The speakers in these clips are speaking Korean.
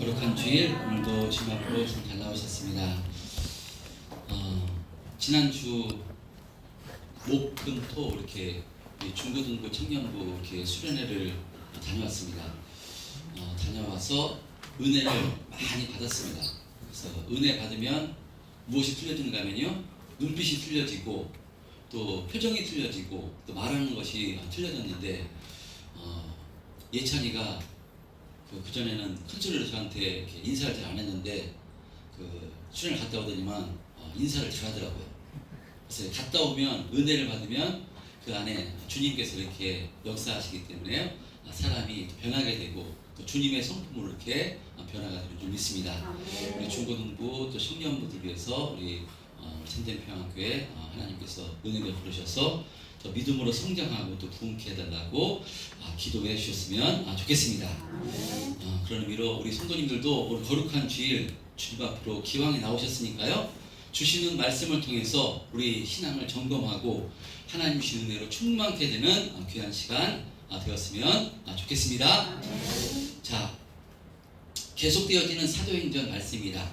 거룩한 주일 오늘도 주님 앞으로 좀 잘 나오셨습니다. 지난주 목, 금, 토 이렇게 중고등부 청년부 이렇게 수련회를 다녀왔습니다. 다녀와서 은혜를 많이 받았습니다. 그래서 은혜 받으면 무엇이 틀려지는가 하면요, 눈빛이 틀려지고 또 표정이 틀려지고 또 말하는 것이 틀려졌는데, 예찬이가 그전에는 큰 소리로 저한테 이렇게 인사를 잘 안 했는데 수련을 갔다 오더니만 인사를 잘 하더라고요. 그래서 갔다 오면 은혜를 받으면 그 안에 주님께서 이렇게 역사하시기 때문에 사람이 변하게 되고 또 주님의 성품으로 이렇게 변화가 되는 줄 믿습니다. 우리 중고등부 또 청년부들 위해서 우리 참된평안교회 하나님께서 은혜를 부르셔서 더 믿음으로 성장하고 또 부흥케 해달라고 기도해 주셨으면 좋겠습니다. 그런 의미로 우리 성도님들도 오늘 거룩한 주일 주님 앞으로 기왕에 나오셨으니까요, 주시는 말씀을 통해서 우리 신앙을 점검하고 하나님 주신 은혜로 충만케 되는 귀한 시간 되었으면 좋겠습니다. 자, 계속되어지는 사도행전 말씀입니다.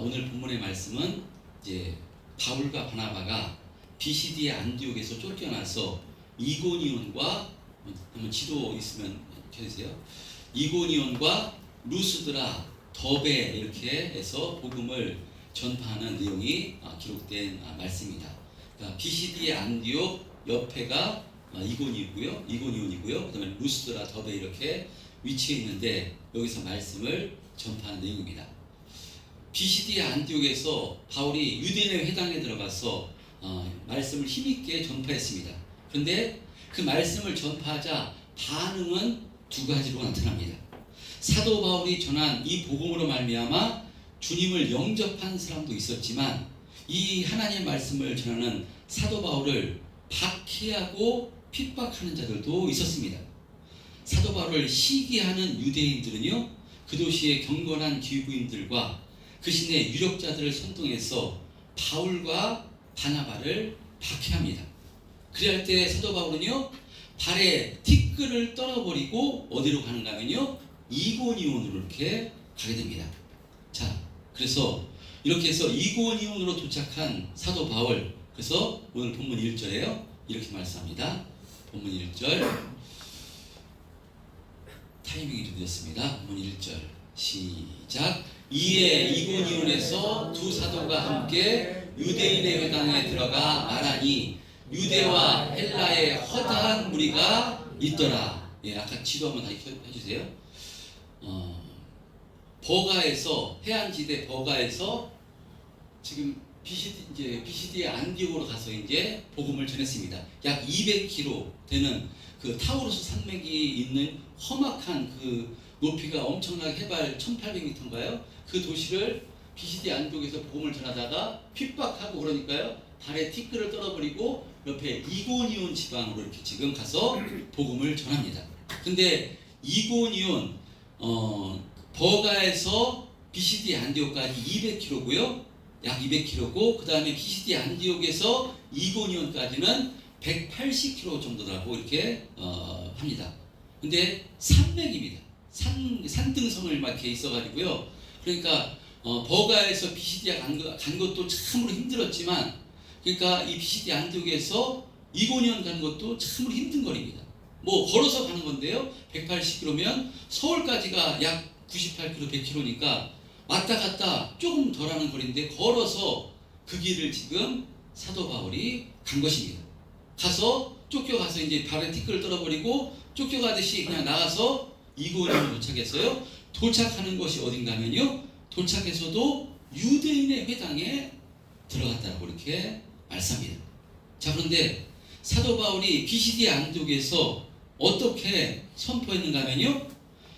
오늘 본문의 말씀은 이제 바울과 바나바가 비시디의 안디옥에서 쫓겨나서 이고니온과, 한번 지도 있으면 켜주세요. 이고니온과 루스드라, 더베 이렇게 해서 복음을 전파하는 내용이 기록된 말씀입니다. 그러니까 비시디의 안디옥 옆에가 이고니온이고요. 그다음에 루스드라, 더베 이렇게 위치해 있는데 여기서 말씀을 전파하는 내용입니다. 비시디의 안디옥에서 바울이 유대인의 회당에 들어가서 말씀을 힘있게 전파했습니다. 그런데 그 말씀을 전파하자 반응은 두 가지로 나타납니다. 사도 바울이 전한 이 복음으로 말미암아 주님을 영접한 사람도 있었지만, 이 하나님의 말씀을 전하는 사도 바울을 박해하고 핍박하는 자들도 있었습니다. 사도 바울을 시기하는 유대인들은요, 그 도시의 경건한 기부인들과 그 시내 유력자들을 선동해서 바울과 바나바를 박해합니다. 그럴 때 사도 바울은요, 발에 티끌을 떨어버리고 어디로 가는가 하면요, 이고니온으로 이렇게 가게 됩니다. 자, 그래서 이렇게 해서 이고니온으로 도착한 사도 바울, 그래서 오늘 본문 1절에요 이렇게 말씀합니다. 본문 1절 타이밍이 좀 늦었습니다. 본문 1절 시작. 이에 이고니온에서 두 사도가 함께 유대인의 회당에 들어가 말하니 유대와 헬라의 허다한 무리가 있더라. 아까 지도 한번 다시 해주세요. 버가에서, 해안지대 버가에서 지금 비시디의 안디옥으로 가서 이제 복음을 전했습니다. 약 200km 되는 그 타우루스 산맥이 있는 험악한 그 높이가 엄청나게 해발 1800m인가요? 그 도시를 비시디 안디옥에서 복음을 전하다가 핍박하고 그러니까요, 발에 티끌을 떨어버리고 옆에 이고니온 지방으로 이렇게 지금 가서 복음을 전합니다. 근데 이고니온 버가에서 비시디 안디옥까지 200km고요. 약 200km고, 그 다음에 비시디 안디옥에서 이고니온까지는 180km 정도라고 이렇게 합니다. 근데 산맥입니다. 산등성을 막 이렇게 있어가지고요. 그러니까 버가에서 비시디에 간 것도 참으로 힘들었지만, 그러니까 이 비시디 안디옥에서 이고니온 가는 것도 참으로 힘든 거리입니다. 뭐 걸어서 가는 건데요, 180km면 서울까지가 약 98km, 100km니까 왔다 갔다 조금 덜하는 거리인데 걸어서 그 길을 지금 사도 바울이 간 것입니다. 가서 쫓겨가서 이제 발에 티끌을 떨어버리고 쫓겨가듯이 그냥 나가서 이고니온에 도착했어요. 도착하는 것이 어딘가 하면요, 도착해서도 유대인의 회당에 들어갔다고 이렇게 말씀합니다. 자, 그런데 사도 바울이 비시디 안디옥에서 어떻게 선포했는가 하면요,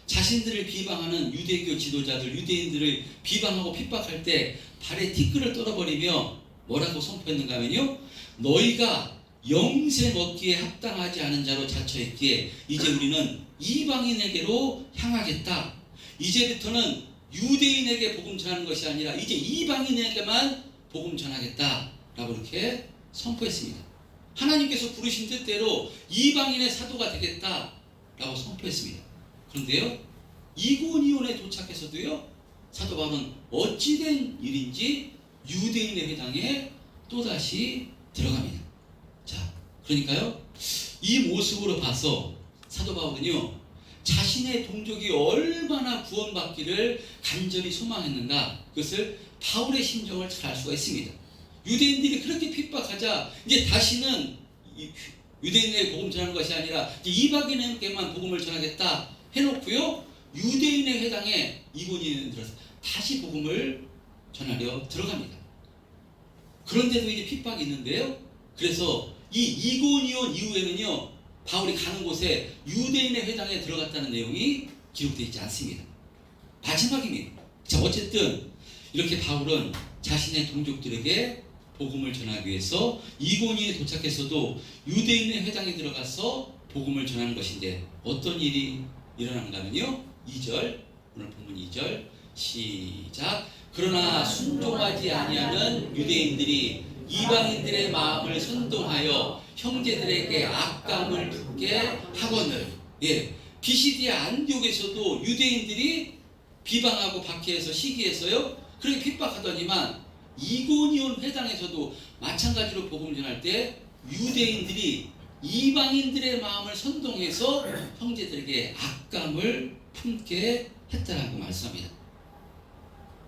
자신들을 비방하는 유대교 지도자들, 유대인들을 비방하고 핍박할 때 발에 티끌을 떨어버리며 뭐라고 선포했는가 하면요, 너희가 영생 얻기에 합당하지 않은 자로 자처했기에 이제 우리는 이방인에게로 향하겠다. 이제부터는 유대인에게 복음 전하는 것이 아니라 이제 이방인에게만 복음 전하겠다라고 이렇게 선포했습니다. 하나님께서 부르신 뜻대로 이방인의 사도가 되겠다라고 선포했습니다. 그런데요, 이고니온에 도착해서도요, 사도 바울은 어찌된 일인지 유대인의 회당에 또다시 들어갑니다. 자, 그러니까요, 이 모습으로 봐서 사도 바울은요, 자신의 동족이 얼마나 구원받기를 간절히 소망했는가, 그것을 바울의 심정을 잘 알 수가 있습니다. 유대인들이 그렇게 핍박하자 이제 다시는 유대인의 복음 전하는 것이 아니라 이방인에게만 복음을 전하겠다 해놓고요, 유대인의 회당에 이고니온에 들어서 다시 복음을 전하려 들어갑니다. 그런데도 이제 핍박이 있는데요, 그래서 이 이고니온 이후에는요, 바울이 가는 곳에 유대인의 회당에 들어갔다는 내용이 기록되어 있지 않습니다. 마지막입니다. 자, 어쨌든 이렇게 바울은 자신의 동족들에게 복음을 전하기 위해서 이고니온에 도착해서도 유대인의 회당에 들어가서 복음을 전하는 것인데, 어떤 일이 일어나는가 하면요, 2절, 오늘 본문 2절 시작. 그러나 순종하지 아니하는 유대인들이 이방인들의 마음을 선동하여 형제들에게 악감을 품게 하거늘. 예, 비시디아 안디옥에서도 유대인들이 비방하고 박해해서 시기해서요, 그렇게 핍박하더니만 이고니온 회당에서도 마찬가지로 복음을 전할 때 유대인들이 이방인들의 마음을 선동해서 형제들에게 악감을 품게 했다라고 말씀합니다.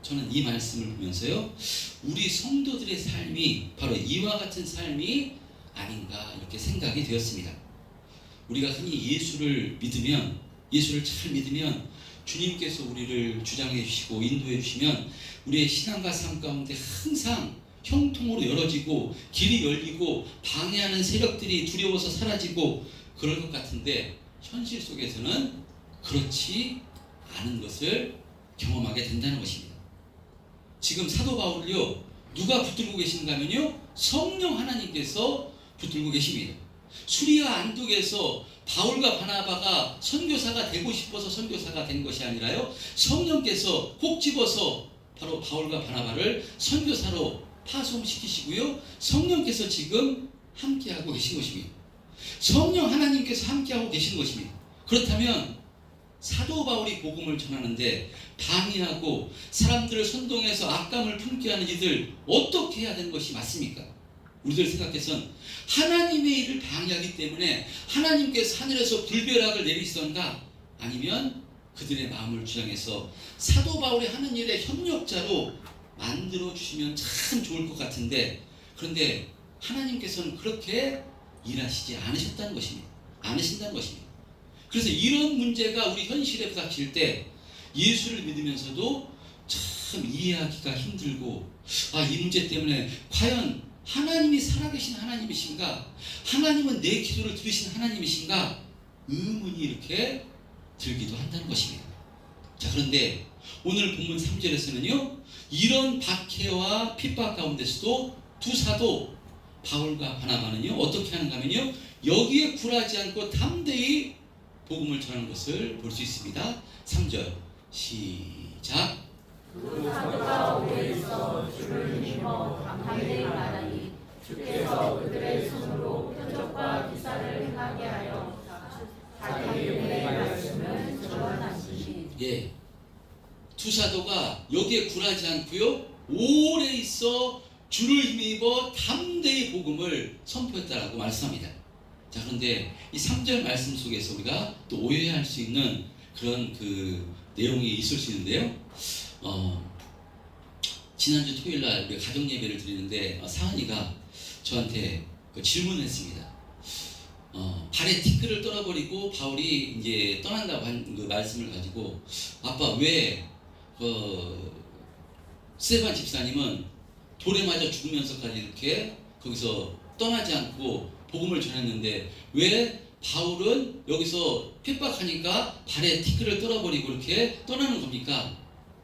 저는 이 말씀을 보면서요, 우리 성도들의 삶이 바로 이와 같은 삶이 아닌가 이렇게 생각이 되었습니다. 우리가 흔히 예수를 믿으면, 예수를 잘 믿으면 주님께서 우리를 주장해 주시고 인도해 주시면 우리의 신앙과 삶 가운데 항상 형통으로 열어지고 길이 열리고 방해하는 세력들이 두려워서 사라지고 그럴 것 같은데, 현실 속에서는 그렇지 않은 것을 경험하게 된다는 것입니다. 지금 사도 바울을요, 누가 붙들고 계신가 하면요, 성령 하나님께서 붙들고 계십니다. 수리아 안독에서 바울과 바나바가 선교사가 되고 싶어서 선교사가 된 것이 아니라요, 성령께서 꼭 집어서 바로 바울과 바나바를 선교사로 파송시키시고요, 성령께서 지금 함께하고 계신 것입니다. 성령 하나님께서 함께하고 계신 것입니다. 그렇다면 사도 바울이 복음을 전하는데 방해하고 사람들을 선동해서 악감을 품게 하는 이들 어떻게 해야 되는 것이 맞습니까? 우리들 생각해선 하나님의 일을 방해하기 때문에 하나님께서 하늘에서 불벼락을 내리시던가, 아니면 그들의 마음을 주장해서 사도 바울이 하는 일에 협력자로 만들어 주시면 참 좋을 것 같은데, 그런데 하나님께서는 그렇게 일하시지 않으셨다는 것입니다. 않으신다는 것입니다. 그래서 이런 문제가 우리 현실에 부닥칠 때 예수를 믿으면서도 참 이해하기가 힘들고, 이 문제 때문에 과연 하나님이 살아계신 하나님이신가, 하나님은 내 기도를 들으신 하나님이신가, 의문이 이렇게 들기도 한다는 것입니다. 자, 그런데 오늘 본문 3절에서는요, 이런 박해와 핍박 가운데서도 두 사도 바울과 바나바는요, 어떻게 하는가 하면요, 여기에 굴하지 않고 담대히 복음을 전하는 것을 볼 수 있습니다. 3절 시작. 그 사도가 오래 있어 주를 힘입어 담대히 말하니 주께서 그들의 손으로 표적과 기사를 행하게 하여 자기 은혜의 말씀을 전하시니. 예, 두 사도가 여기에 굴하지 않고요, 오래 있어 주를 힘입어 담대히 복음을 선포했다라고 말씀합니다. 자, 그런데 이 3절 말씀 속에서 우리가 또 오해할 수 있는 그런 그 내용이 있을 수 있는데요. 지난주 토요일날 우리가 가정 예배를 드리는데 사은이가 저한테 질문을 했습니다. 발에 티끌을 떨어버리고 바울이 이제 떠난다고 한 그 말씀을 가지고, 아빠 왜 스데반 집사님은 돌에 맞아 죽으면서까지 이렇게 거기서 떠나지 않고 복음을 전했는데 왜 바울은 여기서 핍박하니까 발에 티끌을 떨어버리고 이렇게 떠나는 겁니까?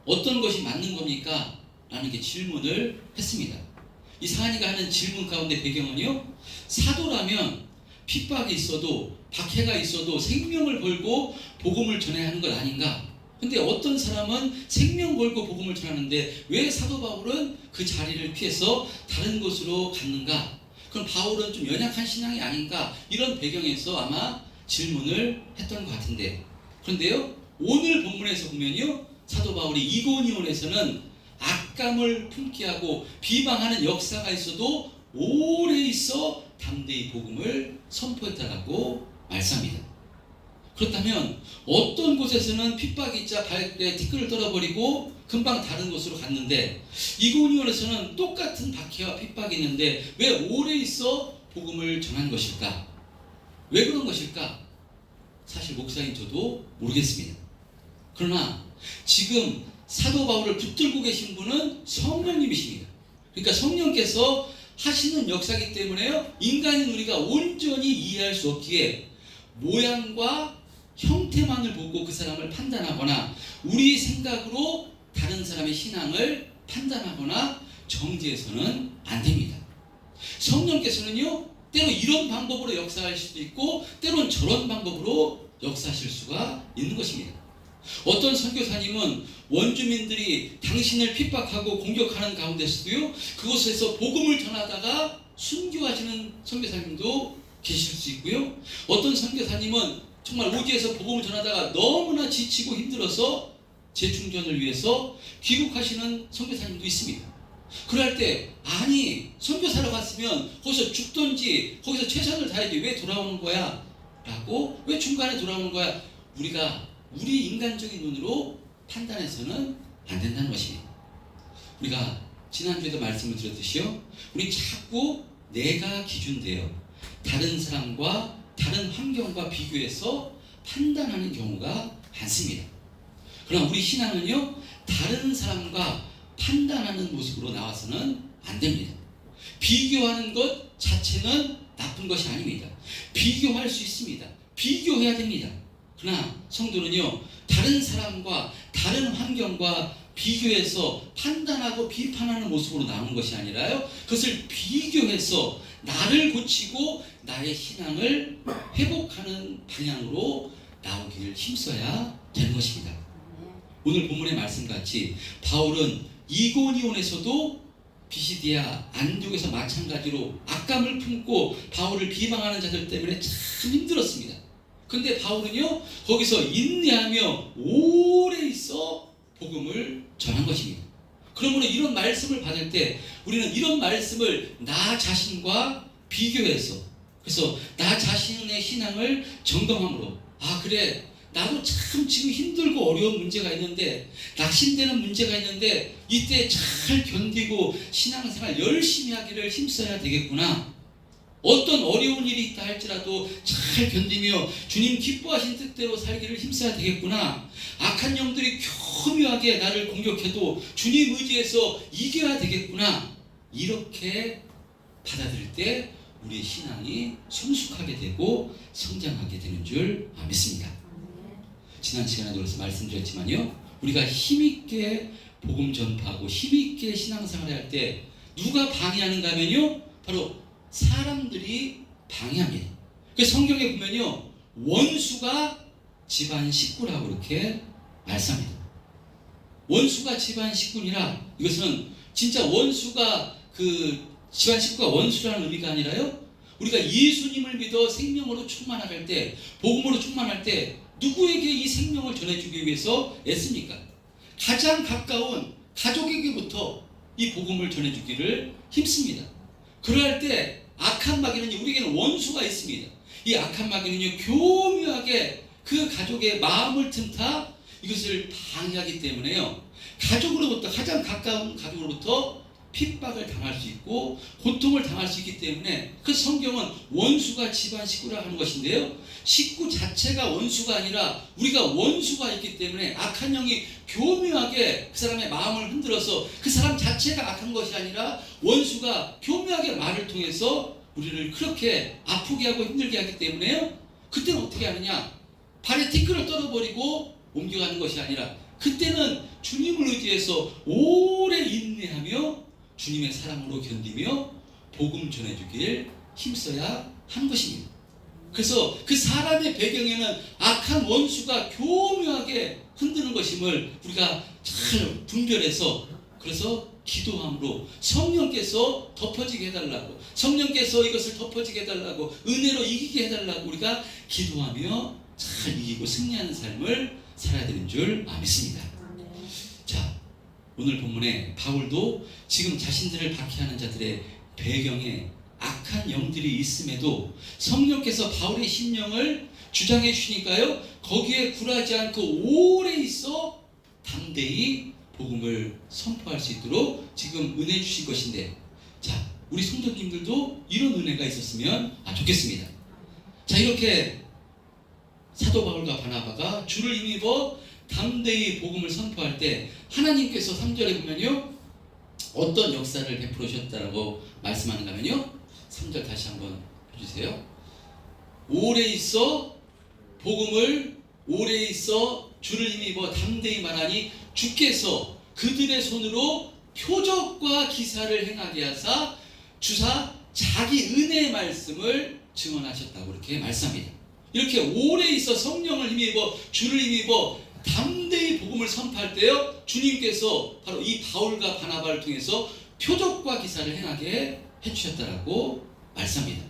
어떤 것이 맞는 겁니까? 라는 게 질문을 했습니다. 이 사한이가 하는 질문 가운데 배경은요, 사도라면 핍박이 있어도 박해가 있어도 생명을 걸고 복음을 전해야 하는 것 아닌가? 근데 어떤 사람은 생명 걸고 복음을 전하는데 왜 사도 바울은 그 자리를 피해서 다른 곳으로 갔는가? 그럼 바울은 좀 연약한 신앙이 아닌가? 이런 배경에서 아마 질문을 했던 것 같은데, 그런데요, 오늘 본문에서 보면요, 사도 바울이 이고니온에서는 악감을 품게 하고 비방하는 역사가 있어도 오래 있어 담대히 복음을 선포했다라고 말씀합니다. 그렇다면 어떤 곳에서는 핍박이 있자 발에 티끌을 떨어버리고 금방 다른 곳으로 갔는데, 이고니온에서는 똑같은 박해와 핍박이 있는데 왜 오래 있어 복음을 전한 것일까? 왜 그런 것일까? 사실 목사인 저도 모르겠습니다. 그러나 지금 사도 바울을 붙들고 계신 분은 성령님이십니다. 그러니까 성령께서 하시는 역사이기 때문에요, 인간인 우리가 온전히 이해할 수 없기에 모양과 형태만을 보고 그 사람을 판단하거나 우리 생각으로 다른 사람의 신앙을 판단하거나 정죄해서는 안 됩니다. 성령께서는요, 때로 이런 방법으로 역사할 수도 있고 때로는 저런 방법으로 역사하실 수가 있는 것입니다. 어떤 선교사님은 원주민들이 당신을 핍박하고 공격하는 가운데서도요, 그곳에서 복음을 전하다가 순교하시는 선교사님도 계실 수 있고요, 어떤 선교사님은 정말 오지에서 복음을 전하다가 너무나 지치고 힘들어서 재충전을 위해서 귀국하시는 선교사님도 있습니다. 그럴 때 아니 선교사로 갔으면 거기서 죽든지 거기서 최선을 다해야지 왜 돌아오는 거야? 라고, 왜 중간에 돌아오는 거야? 우리가 우리 인간적인 눈으로 판단해서는 안 된다는 것입니다. 우리가 지난주에도 말씀을 드렸듯이요, 우리 자꾸 내가 기준되어 다른 사람과 다른 환경과 비교해서 판단하는 경우가 많습니다. 그러나 우리 신앙은요, 다른 사람과 판단하는 모습으로 나와서는 안 됩니다. 비교하는 것 자체는 나쁜 것이 아닙니다. 비교할 수 있습니다. 비교해야 됩니다. 그러나 성도는요, 다른 사람과 다른 환경과 비교해서 판단하고 비판하는 모습으로 나오는 것이 아니라요, 그것을 비교해서 나를 고치고 나의 신앙을 회복하는 방향으로 나오기를 힘써야 되는 것입니다. 오늘 본문의 말씀같이 바울은 이고니온에서도 비시디아 안디옥에서 마찬가지로 악감을 품고 바울을 비방하는 자들 때문에 참 힘들었습니다. 근데 바울은요, 거기서 인내하며 오래 있어 복음을 전한 것입니다. 그러므로 이런 말씀을 받을 때 우리는 이런 말씀을 나 자신과 비교해서, 그래서 나 자신의 신앙을 점검함으로, 아 그래 나도 참 지금 힘들고 어려운 문제가 있는데, 낙심되는 문제가 있는데 이때 잘 견디고 신앙생활 열심히 하기를 힘써야 되겠구나. 어떤 어려운 일이 있다 할지라도 잘 견디며 주님 기뻐하신 뜻대로 살기를 힘써야 되겠구나. 악한 영들이 교묘하게 나를 공격해도 주님 의지해서 이겨야 되겠구나. 이렇게 받아들일 때 우리의 신앙이 성숙하게 되고 성장하게 되는 줄 믿습니다. 지난 시간에도 그래서 말씀드렸지만요, 우리가 힘있게 복음 전파하고 힘있게 신앙생활을 할 때 누가 방해하는가 하면요, 바로 사람들이 방해합니다. 그래서 성경에 보면요, 원수가 집안 식구라고 이렇게 말씀합니다. 원수가 집안 식구니라, 이것은 진짜 원수가 집안 식구가 원수라는 의미가 아니라요, 우리가 예수님을 믿어 생명으로 충만할 때, 복음으로 충만할 때 누구에게 이 생명을 전해주기 위해서 애씁니까? 가장 가까운 가족에게부터 이 복음을 전해주기를 힘씁니다. 그럴 때 악한 마귀는 우리에게는 원수가 있습니다. 이 악한 마귀는요, 교묘하게 그 가족의 마음을 틈타 이것을 방해하기 때문에요, 가족으로부터, 가장 가까운 가족으로부터 핍박을 당할 수 있고 고통을 당할 수 있기 때문에, 그 성경은 원수가 집안 식구라 하는 것인데요, 식구 자체가 원수가 아니라 우리가 원수가 있기 때문에 악한 영이 교묘하게 그 사람의 마음을 흔들어서, 그 사람 자체가 악한 것이 아니라 원수가 교묘하게 말을 통해서 우리를 그렇게 아프게 하고 힘들게 하기 때문에요, 그때는 어떻게 하느냐, 발에 티끌을 떨어버리고 옮겨가는 것이 아니라 그때는 주님을 의지해서 오래 인내하며 주님의 사랑으로 견디며 복음 전해주길 힘써야 하는 것입니다. 그래서 그 사람의 배경에는 악한 원수가 교묘하게 흔드는 것임을 우리가 잘 분별해서, 그래서 기도함으로 성령께서 덮어지게 해달라고, 성령께서 이것을 덮어지게 해달라고, 은혜로 이기게 해달라고 우리가 기도하며 잘 이기고 승리하는 삶을 살아야 되는 줄 믿습니다. 자, 오늘 본문에 바울도 지금 자신들을 박해하는 자들의 배경에 악한 영들이 있음에도 성령께서 바울의 심령을 주장해 주시니까요, 거기에 굴하지 않고 오래 있어 담대히 복음을 선포할 수 있도록 지금 은혜 주신 것인데, 자, 우리 성도님들도 이런 은혜가 있었으면 좋겠습니다. 자, 이렇게 사도 바울과 바나바가 주를 힘입어 담대히 복음을 선포할 때 하나님께서 3절에 보면요, 어떤 역사를 베풀으셨다고 말씀하는가 하면요, 3절 다시 한번 해주세요. 오래 있어 복음을 오래 있어 주를 힘입어 담대히 말하니 주께서 그들의 손으로 표적과 기사를 행하게 하사 주사 자기 은혜의 말씀을 증언하셨다고 이렇게 말씀합니다. 이렇게 오래 있어 성령을 힘입어 주를 힘입어 담대히 복음을 선포할 때요, 주님께서 바로 이 바울과 바나바를 통해서 표적과 기사를 행하게 해주셨다라고 말씀합니다.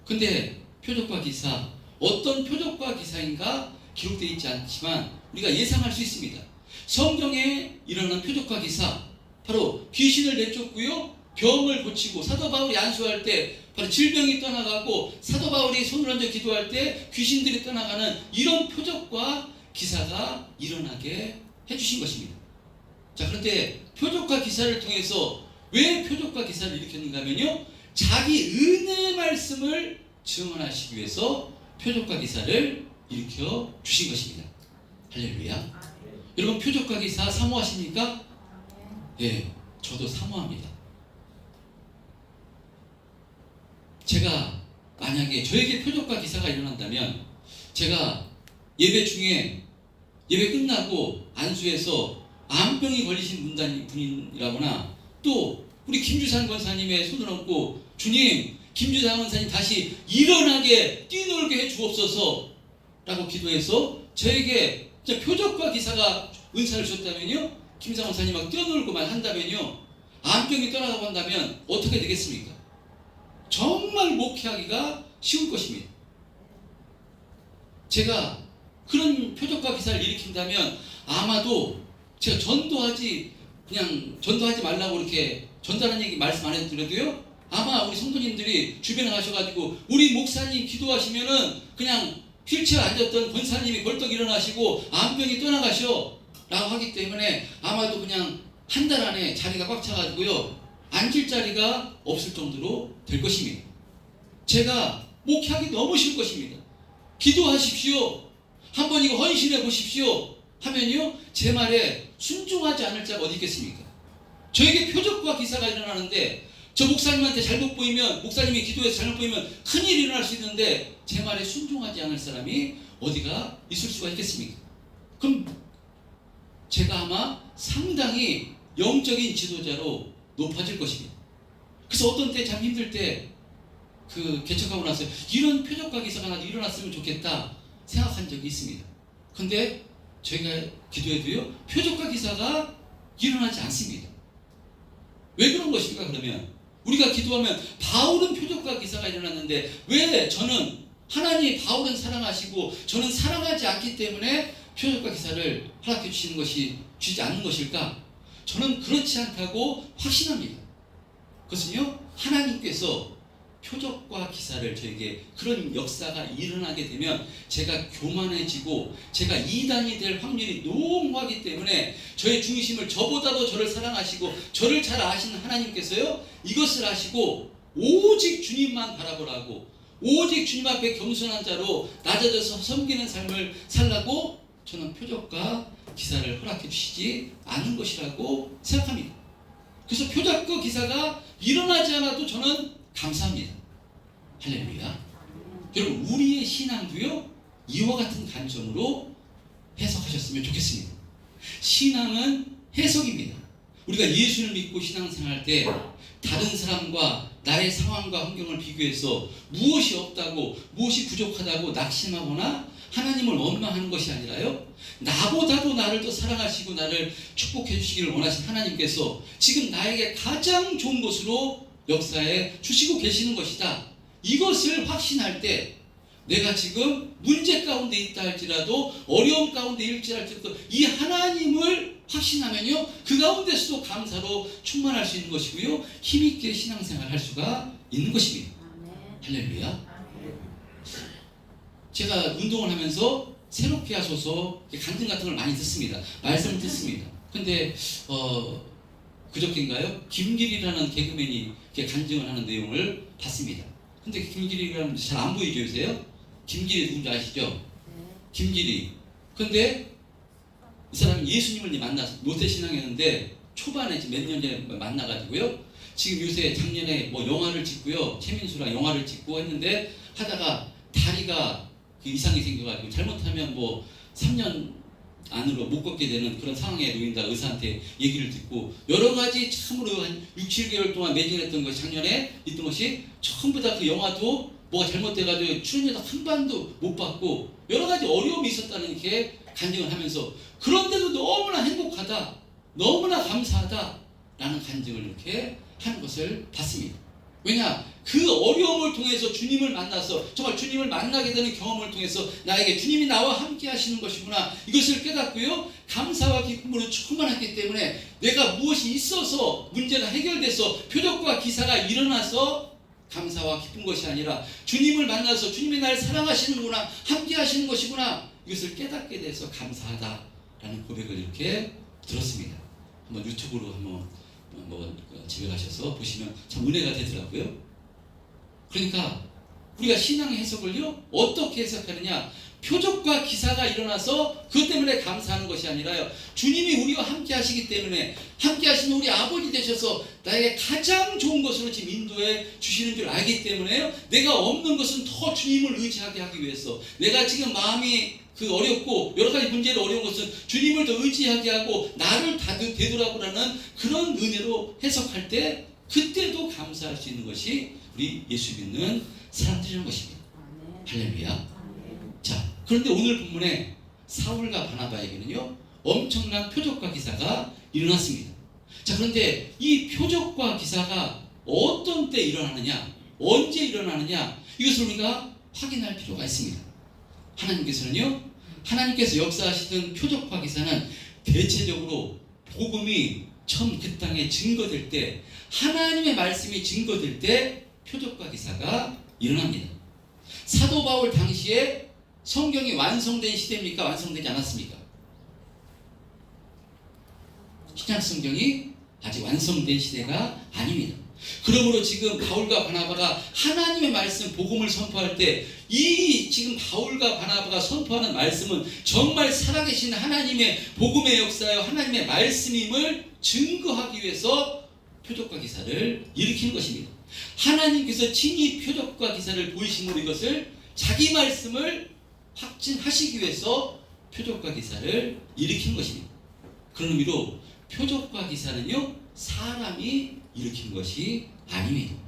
근데 표적과 기사, 어떤 표적과 기사인가 기록되어 있지 않지만 우리가 예상할 수 있습니다. 성경에 일어난 표적과 기사, 바로 귀신을 내쫓고요, 병을 고치고, 사도 바울이 안수할 때 바로 질병이 떠나가고, 사도 바울이 손을 얹어 기도할 때 귀신들이 떠나가는 이런 표적과 기사가 일어나게 해주신 것입니다. 자, 그런데 표적과 기사를 통해서 왜 표적과 기사를 일으켰는가 하면요, 자기 은혜의 말씀을 증언하시기 위해서 표적과 기사를 일으켜 주신 것입니다. 할렐루야. 여러분, 표적과 기사 사모하십니까? 예, 저도 사모합니다. 제가 만약에 저에게 표적과 기사가 일어난다면, 제가 예배 중에 예배 끝나고 안수해서 암병이 걸리신 분이라거나, 또 우리 김주산 권사님의 손을 얹고, 주님, 김주산 권사님 다시 일어나게 뛰놀게 해 주옵소서 라고 기도해서 저에게 표적과 기사가 은사를 주셨다면요, 김주산 권사님하고 뛰어놀고만 한다면요, 암병이 떠나가고 한다면 어떻게 되겠습니까? 정말 목회하기가 쉬울 것입니다. 제가 그런 표적과 기사를 일으킨다면 아마도 제가 전도하지 말라고 이렇게 전달한 얘기 말씀 안 해드려도요, 아마 우리 성도님들이 주변에 가셔가지고 우리 목사님 기도하시면은 그냥 휠체어 앉았던 권사님이 벌떡 일어나시고 암병이 떠나가셔 라고 하기 때문에 아마도 그냥 한 달 안에 자리가 꽉 차가지고요, 앉을 자리가 없을 정도로 될 것입니다. 제가 목회하기 너무 쉬울 것입니다. 기도하십시오, 한번 이거 헌신해 보십시오 하면요, 제 말에 순종하지 않을 자가 어디 있겠습니까? 저에게 표적과 기사가 일어나는데, 저 목사님한테 잘못 보이면, 목사님이 기도해서 잘못 보이면 큰일이 일어날 수 있는데 제 말에 순종하지 않을 사람이 어디가 있을 수가 있겠습니까? 그럼 제가 아마 상당히 영적인 지도자로 높아질 것입니다. 그래서 어떤 때 참 힘들 때 개척하고 나서 이런 표적과 기사가 나도 일어났으면 좋겠다 생각한 적이 있습니다. 근데 저희가 기도해도요, 표적과 기사가 일어나지 않습니다. 왜 그런 것입니까? 그러면 우리가 기도하면 바울은 표적과 기사가 일어났는데 왜 저는, 하나님 바울은 사랑하시고 저는 사랑하지 않기 때문에 표적과 기사를 허락해 주지 않는 것일까? 저는 그렇지 않다고 확신합니다. 그것은요, 하나님께서 표적과 기사를 저에게, 그런 역사가 일어나게 되면 제가 교만해지고 제가 이단이 될 확률이 농후하기 때문에, 저의 중심을, 저보다도 저를 사랑하시고 저를 잘 아시는 하나님께서요, 이것을 아시고 오직 주님만 바라보라고, 오직 주님 앞에 겸손한 자로 낮아져서 섬기는 삶을 살라고 저는 표적과 기사를 허락해 주시지 않은 것이라고 생각합니다. 그래서 표적과 기사가 일어나지 않아도 저는 감사합니다. 할렐루야. 여러분, 우리의 신앙도요, 이와 같은 관점으로 해석하셨으면 좋겠습니다. 신앙은 해석입니다. 우리가 예수를 믿고 신앙생활할 때 다른 사람과 나의 상황과 환경을 비교해서 무엇이 없다고, 무엇이 부족하다고 낙심하거나 하나님을 원망하는 것이 아니라요, 나보다도 나를 더 사랑하시고 나를 축복해 주시기를 원하신 하나님께서 지금 나에게 가장 좋은 것으로 역사에 주시고 계시는 것이다, 이것을 확신할 때 내가 지금 문제 가운데 있다 할지라도 어려움 가운데 있다 할지라도 이 하나님을 확신하면요 그 가운데서도 감사로 충만할 수 있는 것이고요 힘있게 신앙생활 할 수가 있는 것입니다. 할렐루야. 제가 운동을 하면서 새롭게 하소서 간증 같은 걸 많이 듣습니다. 말씀을 듣습니다. 근데 그저께인가요? 김길이라는 개그맨이 이렇게 간증을 하는 내용을 봤습니다. 근데 김길이라는 잘 안 보이죠 요새요? 김길이 누군지 아시죠? 김길이. 근데 이 사람이 예수님을 만나서 모태신앙이었는데 초반에 지금 몇 년 전에 만나가지고요. 지금 요새 작년에 뭐 영화를 찍고요. 최민수랑 영화를 찍고 했는데 하다가 다리가 그 이상이 생겨가지고 잘못하면 뭐 3년 안으로 못 걷게 되는 그런 상황에 놓인다 의사한테 얘기를 듣고 여러 가지 참으로 한 6, 7개월 동안 매진했던 것이 작년에 있던 것이 전부 다 그 영화도 뭐가 잘못돼가지고 출연료도 한 반도 못 받고 여러 가지 어려움이 있었다는 이렇게 간증을 하면서 그런데도 너무나 행복하다 너무나 감사하다라는 간증을 이렇게 하는 것을 봤습니다. 왜냐? 그 어려움을 통해서 주님을 만나서 정말 주님을 만나게 되는 경험을 통해서 나에게 주님이 나와 함께 하시는 것이구나 이것을 깨닫고요 감사와 기쁨으로 충만했기 때문에 내가 무엇이 있어서 문제가 해결돼서 표적과 기사가 일어나서 감사와 기쁜 것이 아니라 주님을 만나서 주님이 나를 사랑하시는구나 함께 하시는 것이구나 이것을 깨닫게 돼서 감사하다라는 고백을 이렇게 들었습니다. 한번 유튜브로 한번 집에 가셔서 보시면 참 은혜가 되더라고요. 그러니까 우리가 신앙의 해석을요 어떻게 해석하느냐 표적과 기사가 일어나서 그것 때문에 감사하는 것이 아니라요 주님이 우리와 함께 하시기 때문에 함께 하시는 우리 아버지 되셔서 나에게 가장 좋은 것으로 지금 인도해 주시는 줄 알기 때문에요 내가 없는 것은 더 주님을 의지하게 하기 위해서 내가 지금 마음이 어렵고 여러 가지 문제로 어려운 것은 주님을 더 의지하게 하고 나를 되돌아보라는 그런 은혜로 해석할 때 그때도 감사할 수 있는 것이 우리 예수 믿는 사람들이라는 것입니다. 할렐루야. 자, 그런데 오늘 본문에 사울과 바나바에게는요 엄청난 표적과 기사가 일어났습니다. 자, 그런데 이 표적과 기사가 어떤 때 일어나느냐 언제 일어나느냐 이것을 우리가 확인할 필요가 있습니다. 하나님께서 역사하시던 표적과 기사는 대체적으로 복음이 처음 그 땅에 증거될 때 하나님의 말씀이 증거될 때 표적과 기사가 일어납니다. 사도 바울 당시에 성경이 완성된 시대입니까? 완성되지 않았습니까? 신약 성경이 아직 완성된 시대가 아닙니다. 그러므로 지금 바울과 바나바가 하나님의 말씀 복음을 선포할 때 이 지금 바울과 바나바가 선포하는 말씀은 정말 살아계신 하나님의 복음의 역사요 하나님의 말씀임을 증거하기 위해서 표적과 기사를 일으키는 것입니다. 하나님께서 친히 표적과 기사를 보이심으로 이것을 자기 말씀을 확증하시기 위해서 표적과 기사를 일으키는 것입니다. 그런 의미로 표적과 기사는요 사람이 일으킨 것이 아닙니다.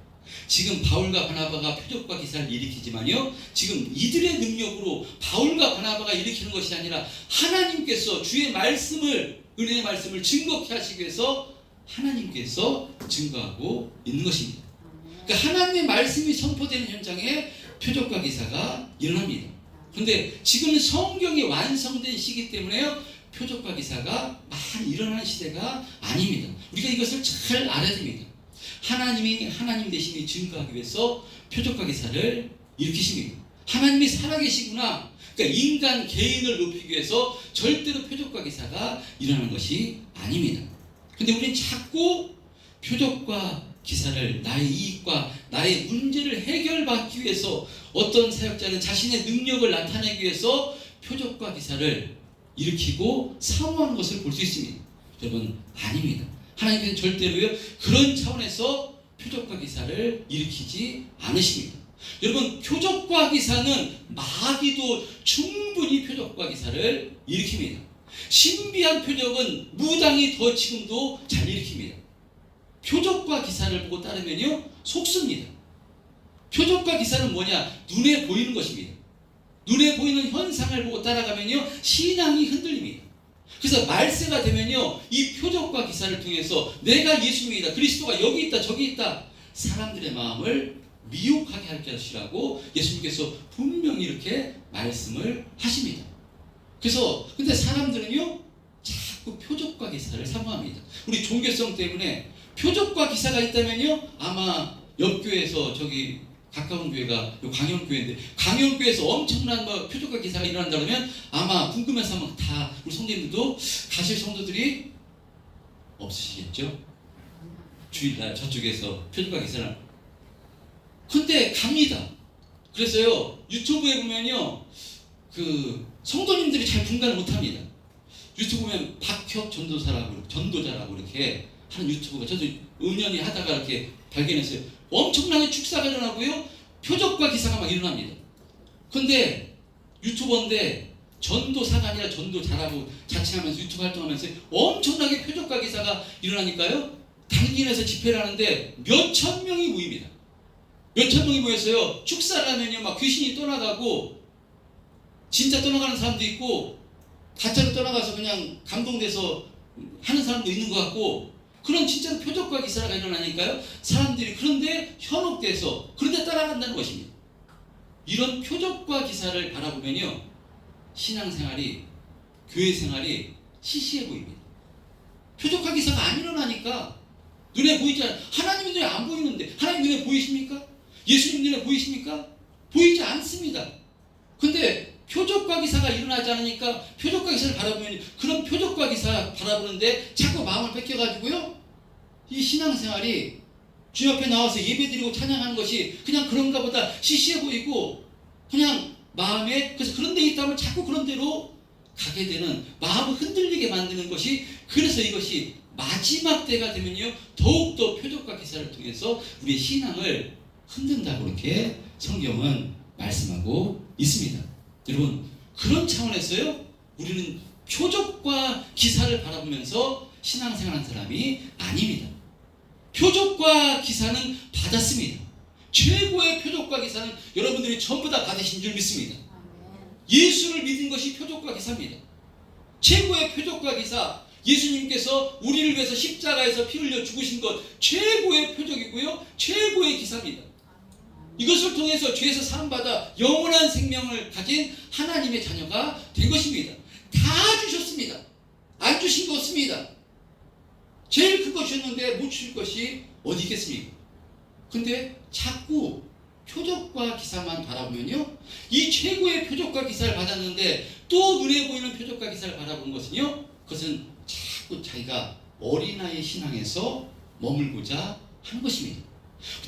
지금 바울과 바나바가 표적과 기사를 일으키지만요 지금 이들의 능력으로 바울과 바나바가 일으키는 것이 아니라 하나님께서 주의 말씀을 은혜의 말씀을 증거케 하시기 위해서 하나님께서 증거하고 있는 것입니다. 그러니까 하나님의 말씀이 선포되는 현장에 표적과 기사가 일어납니다. 그런데 지금은 성경이 완성된 시기 때문에요 표적과 기사가 많이 일어나는 시대가 아닙니다. 우리가 이것을 잘 알아야 됩니다. 하나님이 하나님 되심이 증거하기 위해서 표적과 기사를 일으키십니다. 하나님이 살아계시구나. 그러니까 인간 개인을 높이기 위해서 절대로 표적과 기사가 일어나는 것이 아닙니다. 근데 우리는 자꾸 표적과 기사를 나의 이익과 나의 문제를 해결받기 위해서 어떤 사역자는 자신의 능력을 나타내기 위해서 표적과 기사를 일으키고 사모하는 것을 볼 수 있습니다. 여러분 아닙니다. 하나님께서는 절대로요 그런 차원에서 표적과 기사를 일으키지 않으십니다. 여러분 표적과 기사는 마귀도 충분히 표적과 기사를 일으킵니다. 신비한 표적은 무당이 더 지금도 잘 일으킵니다. 표적과 기사를 보고 따르면요 속습니다. 표적과 기사는 뭐냐? 눈에 보이는 것입니다. 눈에 보이는 현상을 보고 따라가면요 신앙이 흔들립니다. 그래서 말세가 되면요 이 표적과 기사를 통해서 내가 예수님이다 그리스도가 여기 있다 저기 있다 사람들의 마음을 미혹하게 할 것이라고 예수님께서 분명히 이렇게 말씀을 하십니다. 그래서 근데 사람들은요 자꾸 표적과 기사를 사모합니다. 우리 종교성 때문에 표적과 기사가 있다면요 아마 옆 교회에서 저기 가까운 교회가 강영교회인데 강영교회에서 엄청난 표적과 기사가 일어난다 그러면 아마 궁금해서 하면 다 우리 성도님들도 가실 성도들이 없으시겠죠? 주일날 저쪽에서 표적과 기사를 근데 갑니다. 그래서요 유튜브에 보면요 그 성도님들이 잘 분간을 못합니다. 유튜브 보면 박혁 전도자라고 이렇게 하는 유튜브가 저도 은연히 하다가 이렇게 발견했어요. 엄청나게 축사가 일어나고요 표적과 기사가 막 일어납니다. 근데 유튜버인데 전도사가 아니라 전도자라고 자칭하면서 유튜브 활동하면서 엄청나게 표적과 기사가 일어나니까요 당진에서 집회를 하는데 몇천 명이 모입니다. 몇천 명이 모였어요. 축사를 하면요 막 귀신이 떠나가고 진짜 떠나가는 사람도 있고 가짜로 떠나가서 그냥 감동돼서 하는 사람도 있는 것 같고 그런 진짜로 표적과 기사가 일어나니까요 사람들이 그런데 현혹돼서 그런데 따라간다는 것입니다. 이런 표적과 기사를 바라보면요 신앙생활이 교회 생활이 시시해 보입니다. 표적과 기사가 안 일어나니까 눈에 보이지 않아요. 하나님 눈에 안 보이는데 하나님 눈에 보이십니까? 예수님 눈에 보이십니까? 보이지 않습니다. 근데 표적과 기사가 일어나지 않으니까 표적과 기사를 바라보면 그런 표적과 기사 바라보는데 자꾸 마음을 뺏겨가지고요 이 신앙생활이 주 옆에 나와서 예배드리고 찬양하는 것이 그냥 그런가 보다 시시해 보이고 그냥 마음에 그래서 그런 데 있다면 자꾸 그런 데로 가게 되는 마음을 흔들리게 만드는 것이 그래서 이것이 마지막 때가 되면요 더욱더 표적과 기사를 통해서 우리의 신앙을 흔든다고 이렇게 성경은 말씀하고 있습니다. 여러분 그런 차원에서요 우리는 표적과 기사를 바라보면서 신앙생활하는 사람이 아닙니다. 표적과 기사는 받았습니다. 최고의 표적과 기사는 여러분들이 전부 다 받으신 줄 믿습니다. 예수를 믿은 것이 표적과 기사입니다. 최고의 표적과 기사 예수님께서 우리를 위해서 십자가에서 피 흘려 죽으신 것 최고의 표적이고요 최고의 기사입니다. 이것을 통해서 죄에서 사함받아 영원한 생명을 가진 하나님의 자녀가 된 것입니다. 다 주셨습니다. 안 주신 거 없습니다. 제일 큰 것이었는데 못 주실 것이 어디 있겠습니까? 근데 자꾸 표적과 기사만 바라보면요 이 최고의 표적과 기사를 받았는데 또 눈에 보이는 표적과 기사를 바라본 것은요 그것은 자꾸 자기가 어린아이 신앙에서 머물고자 하는 것입니다.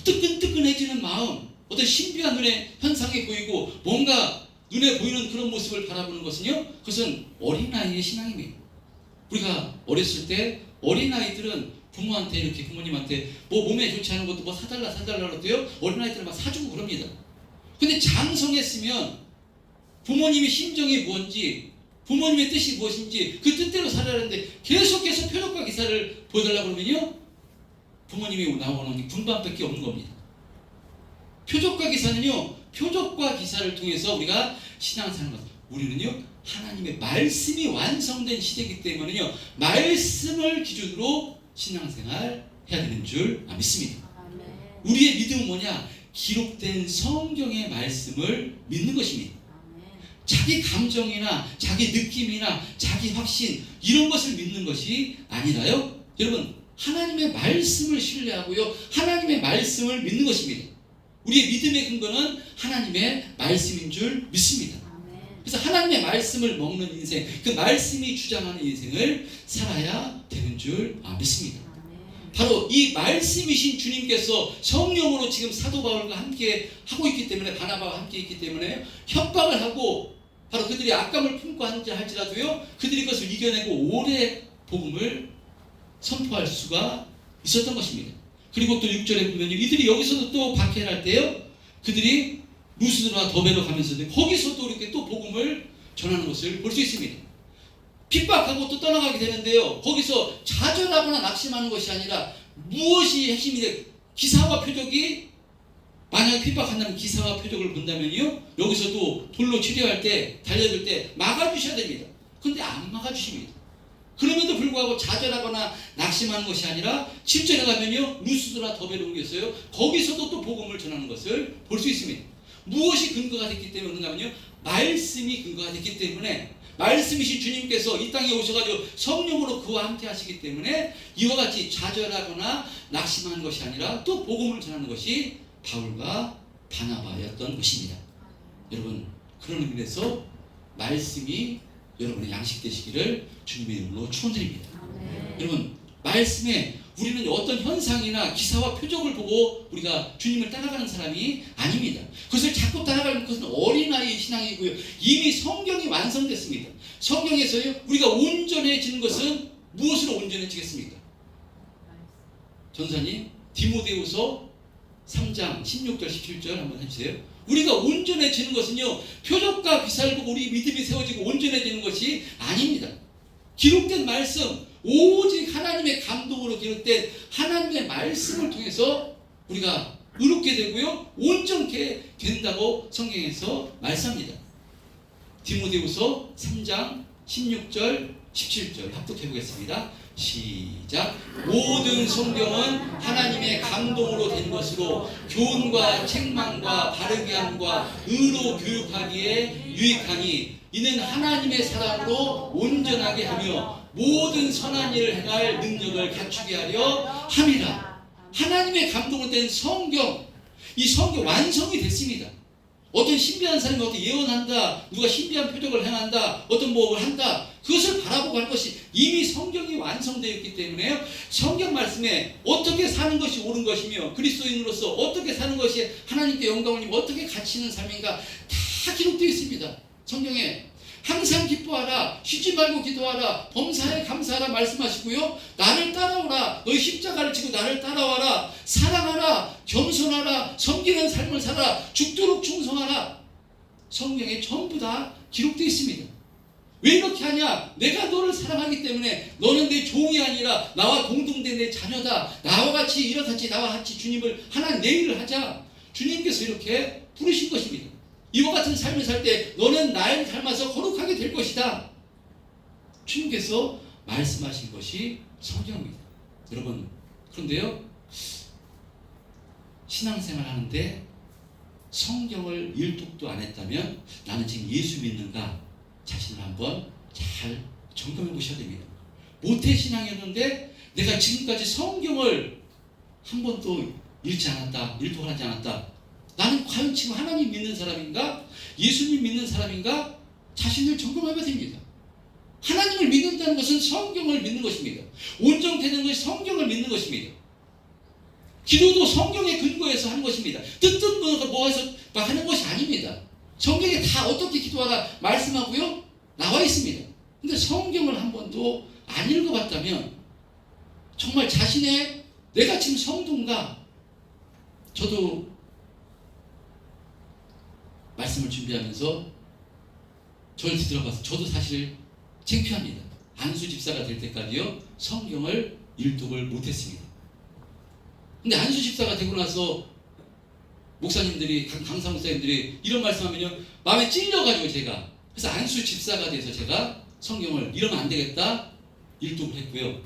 뜨끈뜨끈해지는 마음 어떤 신비한 눈에 현상이 보이고 뭔가 눈에 보이는 그런 모습을 바라보는 것은요 그것은 어린아이의 신앙입니다. 우리가 어렸을 때 어린아이들은 부모한테 이렇게 부모님한테 뭐 몸에 좋지 않은 것도 뭐 사달라 그러도요 어린아이들은 막 사주고 그럽니다. 근데 장성했으면 부모님의 심정이 뭔지 부모님의 뜻이 무엇인지 그 뜻대로 살아야하는데 계속해서 표적과 기사를 보여달라고 그러면요 부모님이 나오는 군반밖에 없는 겁니다. 표적과 기사는요 표적과 기사를 통해서 우리가 신앙생활을 합니다. 우리는요 하나님의 말씀이 완성된 시대이기 때문에요 말씀을 기준으로 신앙생활 해야 되는 줄 믿습니다. 우리의 믿음은 뭐냐? 기록된 성경의 말씀을 믿는 것입니다. 자기 감정이나 자기 느낌이나 자기 확신 이런 것을 믿는 것이 아니라요 여러분 하나님의 말씀을 신뢰하고요 하나님의 말씀을 믿는 것입니다. 우리의 믿음의 근거는 하나님의 말씀인 줄 믿습니다. 그래서 하나님의 말씀을 먹는 인생 그 말씀이 주장하는 인생을 살아야 되는 줄 믿습니다. 바로 이 말씀이신 주님께서 성령으로 지금 사도 바울과 함께 하고 있기 때문에 바나바와 함께 있기 때문에 협박을 하고 바로 그들이 악감을 품고 할지라도요 그들이 그것을 이겨내고 오래 복음을 선포할 수가 있었던 것입니다. 그리고 또 6절에 보면 이들이 여기서도 또 박해를 할 때요 그들이 루스드라 더베로 가면서도 거기서도 이렇게 또 복음을 전하는 것을 볼 수 있습니다. 핍박하고 또 떠나가게 되는데요 거기서 좌절하거나 낙심하는 것이 아니라 무엇이 핵심이 돼 기사와 표적이 만약에 핍박한다면 기사와 표적을 본다면요 여기서도 돌로 치료할 때 달려들 때 막아주셔야 됩니다. 근데 안 막아주십니다. 그럼에도 불구하고 좌절하거나 낙심하는 것이 아니라 7절에 가면요 루스드라 더베로 옮겼어요. 거기서도 또 복음을 전하는 것을 볼 수 있습니다. 무엇이 근거가 됐기 때문에 그런가 하면요 말씀이 근거가 됐기 때문에 말씀이신 주님께서 이 땅에 오셔가지고 성령으로 그와 함께 하시기 때문에 이와 같이 좌절하거나 낙심하는 것이 아니라 또 복음을 전하는 것이 바울과 바나바였던 것입니다. 여러분 그런 의미에서 말씀이 여러분의 양식 되시기를 주님의 이름으로 축원드립니다. 여러분 말씀에 우리는 어떤 현상이나 기사와 표적을 보고 우리가 주님을 따라가는 사람이 아닙니다. 그것을 자꾸 따라가는 것은 어린아이의 신앙이고요. 이미 성경이 완성됐습니다. 성경에서요 우리가 온전해지는 것은 무엇으로 온전해지겠습니까? 전사님 디모데후서 3장 16절 17절 한번 해주세요. 우리가 온전해지는 것은요 표적과 기사를 보고 우리 믿음이 세워지고 온전해지는 것이 아닙니다. 기록된 말씀 오직 하나님의 감동으로 기록된 하나님의 말씀을 통해서 우리가 의롭게 되고요 온전케 된다고 성경에서 말씀합니다. 디모데후서 3장 16절 17절 합독해 보겠습니다. 시작. 모든 성경은 하나님의 감동으로 된 것으로 교훈과 책망과 바르게 함과 의로 교육하기에 유익하니 이는 하나님의 사랑으로 온전하게 하며 모든 선한 일을 행할 능력을 갖추게 하려 함이라. 하나님의 감동으로 된 성경, 이 성경 완성이 됐습니다. 어떤 신비한 사람이 어떤 예언한다, 누가 신비한 표적을 행한다, 어떤 뭐를 한다, 그것을 바라보고 할 것이 이미 성경이 완성되어 있기 때문에 성경 말씀에 어떻게 사는 것이 옳은 것이며 그리스도인으로서 어떻게 사는 것이 하나님께 영광을 입고 어떻게 갇히는 삶인가 다 기록되어 있습니다. 성경에 항상 기뻐하라, 쉬지 말고 기도하라, 범사에 감사하라 말씀하시고요. 나를 따라오라, 너희 십자가를 지고 나를 따라와라, 사랑하라, 겸손하라, 섬기는 삶을 살아라, 죽도록 충성하라. 성경에 전부 다 기록되어 있습니다. 왜 이렇게 하냐? 내가 너를 사랑하기 때문에 너는 내 종이 아니라 나와 공동된 내 자녀다. 나와 같이 이렇같이 나와 같이 주님을 하나님 내 일을 하자. 주님께서 이렇게 부르신 것입니다. 이와 같은 삶을 살 때 너는 나를 닮아서 거룩하게 될 것이다. 주님께서 말씀하신 것이 성경입니다. 여러분 그런데요 신앙생활 하는데 성경을 일독도 안 했다면 나는 지금 예수 믿는가 자신을 한번 잘 점검해 보셔야 됩니다. 모태신앙이었는데 내가 지금까지 성경을 한 번도 읽지 않았다, 일독을 하지 않았다. 나는 과연 지금 하나님 믿는 사람인가? 예수님 믿는 사람인가? 자신을 점검해야 됩니다. 하나님을 믿는다는 것은 성경을 믿는 것입니다. 온전되는 것이 성경을 믿는 것입니다. 기도도 성경에 근거해서 하는 것입니다. 뜻뜻 뭐해서 하는 것이 아닙니다. 성경에 다 어떻게 기도하라 말씀하고요 나와 있습니다. 근데 성경을 한 번도 안 읽어봤다면 정말 자신의 내가 지금 성도인가? 저도 말씀을 준비하면서 저를 뒤돌아봐서 저도 사실 창피합니다. 안수 집사가 될 때까지요 성경을 일독을 못했습니다. 근데 안수 집사가 되고 나서 목사님들이 강사 목사님들이 이런 말씀하면요 마음에 찔려가지고 제가 그래서 안수 집사가 돼서 제가 성경을 이러면 안 되겠다 일독을 했고요.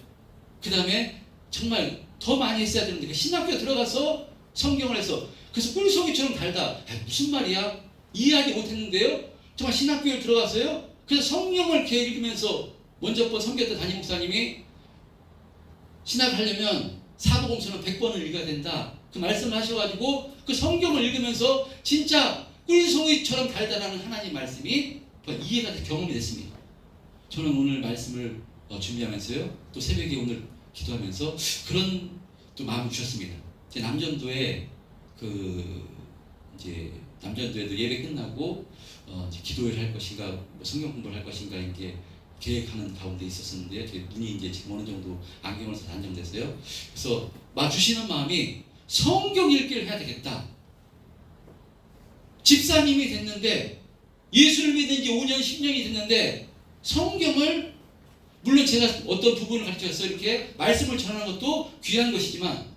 그 다음에 정말 더 많이 했어야 되는데 신학교에 들어가서 성경을 해서 그래서 꿀송이처럼 달다. 무슨 말이야? 이해하지 못했는데요. 정말 신학교에 들어가서요. 그래서 성경을 이렇게 읽으면서 먼저 번 섬겼던 담임 목사님이 신학을 하려면 사도공서는 100번을 읽어야 된다. 그 말씀을 하셔가지고 그 성경을 읽으면서 진짜 꿀송이처럼 달달하는 하나님 말씀이 이해가 돼 경험이 됐습니다. 저는 오늘 말씀을 준비하면서요. 또 새벽에 오늘 기도하면서 그런 또 마음을 주셨습니다. 제 남전도에 이제 남전도에도 예배 끝나고 이제 기도를 할 것인가 성경 공부를 할 것인가 이게 계획하는 가운데 있었는데요. 제 눈이 이제 지금 어느 정도 안경을 써서 안정됐어요. 그래서 주시는 마음이 성경 읽기를 해야 되겠다. 집사님이 됐는데 예수를 믿은 지 5년 10년이 됐는데 성경을 물론 제가 어떤 부분을 가르쳐서 이렇게 말씀을 전하는 것도 귀한 것이지만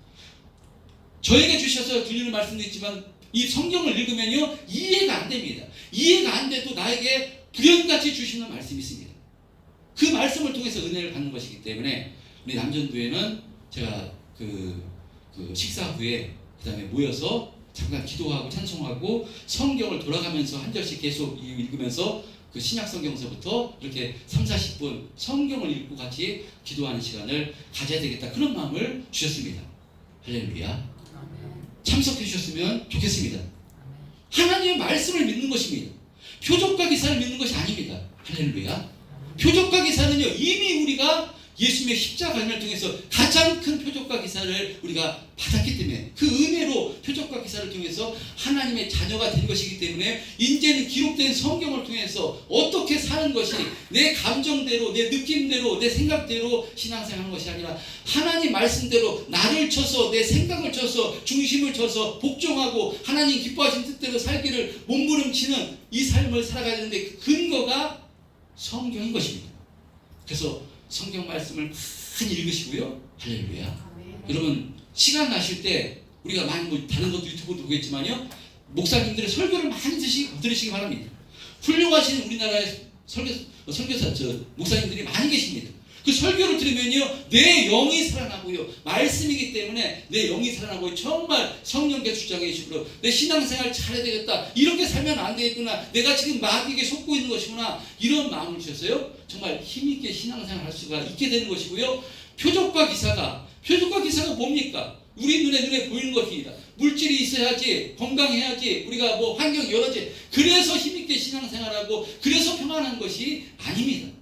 저에게 주셔서 들리는 말씀도 있지만 이 성경을 읽으면요 이해가 안 됩니다. 이해가 안 돼도 나에게 불현같이 주시는 말씀이 있습니다. 그 말씀 말씀을 통해서 은혜를 받는 것이기 때문에 우리 남전도에는 제가 그 식사 후에 그 다음에 모여서 잠깐 기도하고 찬송하고 성경을 돌아가면서 한 절씩 계속 읽으면서 그 신약 성경서부터 이렇게 30-40분 성경을 읽고 같이 기도하는 시간을 가져야 되겠다, 그런 마음을 주셨습니다. 할렐루야. 참석해 주셨으면 좋겠습니다. 하나님의 말씀을 믿는 것입니다. 표적과 기사를 믿는 것이 아닙니다. 할렐루야. 표적과 기사는요, 이미 우리가 예수님의 십자가를 통해서 가장 큰 표적과 기사를 우리가 받았기 때문에, 그 은혜로 표적과 기사를 통해서 하나님의 자녀가 된 것이기 때문에 이제는 기록된 성경을 통해서 어떻게 사는 것이 내 감정대로, 내 느낌대로, 내 생각대로 신앙생활하는 것이 아니라 하나님 말씀대로 나를 쳐서, 내 생각을 쳐서, 중심을 쳐서 복종하고 하나님 기뻐하신 뜻대로 살기를 몸부림치는 이 삶을 살아가야 되는데, 그 근거가 성경인 것입니다. 그래서 성경 말씀을 많이 읽으시고요. 할렐루야. 여러분, 시간 나실 때 우리가 많이 다른 것도 유튜브도 보겠지만요, 목사님들의 설교를 많이 들으시기 바랍니다. 훌륭하신 우리나라의 설교사, 목사님들이 많이 계십니다. 그 설교를 들으면요, 내 영이 살아나고요, 말씀이기 때문에 내 영이 살아나고 정말 성령께서 주장해 주시고, 내 신앙생활 잘해야 되겠다, 이렇게 살면 안 되겠구나, 내가 지금 마귀에게 속고 있는 것이구나, 이런 마음을 주셨어요. 정말 힘있게 신앙생활 할 수가 있게 되는 것이고요. 표적과 기사가 뭡니까? 우리 눈에 보이는 것입니다. 물질이 있어야지, 건강해야지, 우리가 뭐 환경 여러지, 그래서 힘있게 신앙생활하고 그래서 평안한 것이 아닙니다.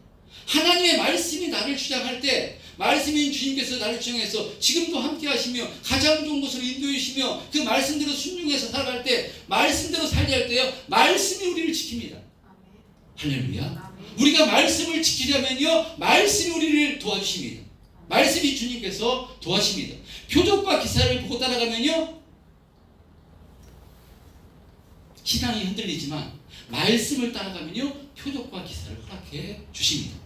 하나님의 말씀이 나를 주장할 때, 말씀인 주님께서 나를 주장해서 지금도 함께 하시며 가장 좋은 곳으로 인도해 주시며 그 말씀대로 순종해서 살아갈 때, 말씀대로 살게 할 때요, 말씀이 우리를 지킵니다. 할렐루야. 우리가 말씀을 지키려면요, 말씀이 우리를 도와주십니다. 말씀이 주님께서 도와십니다. 표적과 기사를 보고 따라가면요, 신앙이 흔들리지만 말씀을 따라가면요, 표적과 기사를 허락해 주십니다.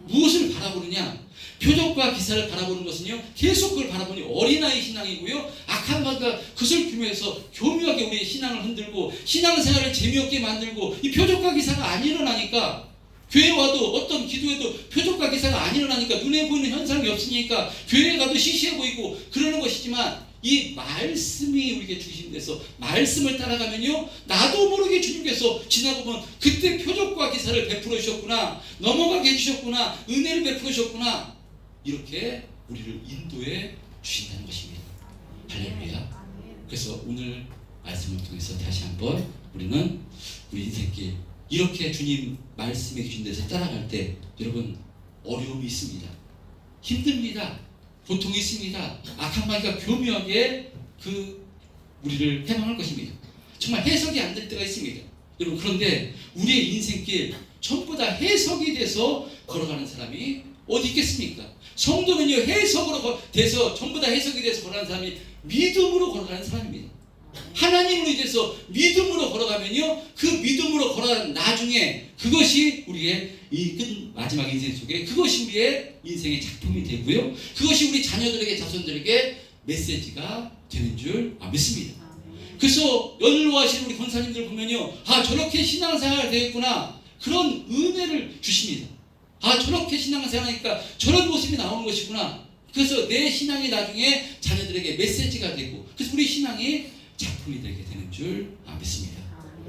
무엇을 바라보느냐? 표적과 기사를 바라보는 것은요, 계속 그걸 바라보니 어린아이 신앙이고요, 악한 마귀가 그것을 규모해서 교묘하게 우리의 신앙을 흔들고 신앙생활을 재미없게 만들고, 이 표적과 기사가 안 일어나니까, 교회 와도 어떤 기도에도 표적과 기사가 안 일어나니까, 눈에 보이는 현상이 없으니까 교회에 가도 시시해 보이고 그러는 것이지만, 이 말씀이 우리에게 주신 데서 말씀을 따라가면요, 나도 모르게 주님께서 지나고 보면 그때 표적과 기사를 베풀어 주셨구나, 넘어가게 해주셨구나, 은혜를 베풀어 주셨구나, 이렇게 우리를 인도해 주신다는 것입니다. 할렐루야. 그래서 오늘 말씀을 통해서 다시 한번 우리는 우리 인생길 이렇게 주님 말씀해 주신 데서 따라갈 때, 여러분, 어려움이 있습니다. 힘듭니다. 고통이 있습니다. 악한 마귀가 교묘하게 우리를 해방할 것입니다. 정말 해석이 안 될 때가 있습니다. 여러분, 그런데 우리의 인생길 전부 다 해석이 돼서 걸어가는 사람이 어디 있겠습니까? 성도는요, 해석으로 돼서, 전부 다 해석이 돼서 걸어가는 사람이 믿음으로 걸어가는 사람입니다. 하나님으로 인해서 믿음으로 걸어가면요, 그 믿음으로 걸어가는 나중에 그것이 우리의 이 끝 마지막 인생 속에 그것이 우리의 인생의 작품이 되고요, 그것이 우리 자녀들에게, 자손들에게 메시지가 되는 줄 믿습니다. 그래서 연로하신 우리 권사님들 보면요, 저렇게 신앙생활 되겠구나, 그런 은혜를 주십니다. 저렇게 신앙생활하니까 저런 모습이 나오는 것이구나. 그래서 내 신앙이 나중에 자녀들에게 메시지가 되고, 그래서 우리 신앙이 작품이 되게 되는 줄 믿습니다.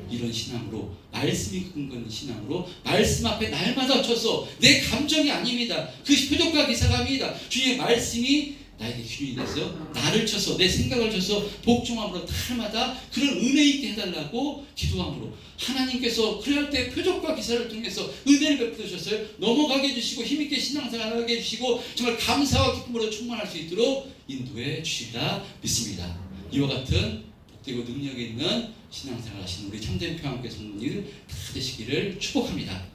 이런 신앙으로, 말씀이 근거는 신앙으로, 말씀 앞에 날마다 쳐서, 내 감정이 아닙니다. 그것이 표적과 기사가 아닙니다. 주님의 말씀이 나에게 주인이 돼서 나를 쳐서, 내 생각을 쳐서 복종함으로 날마다 그런 은혜 있게 해달라고 기도함으로, 하나님께서 그럴 때 표적과 기사를 통해서 은혜를 베풀어 주셨어요. 넘어가게 해주시고 힘있게 신앙생활하게 해주시고 정말 감사와 기쁨으로 충만할 수 있도록 인도해 주시리라 믿습니다. 이와 같은 복되고 능력이 있는 신앙생활 하시는 우리 참된 평안교회 성도님들 다 되시기를 축복합니다.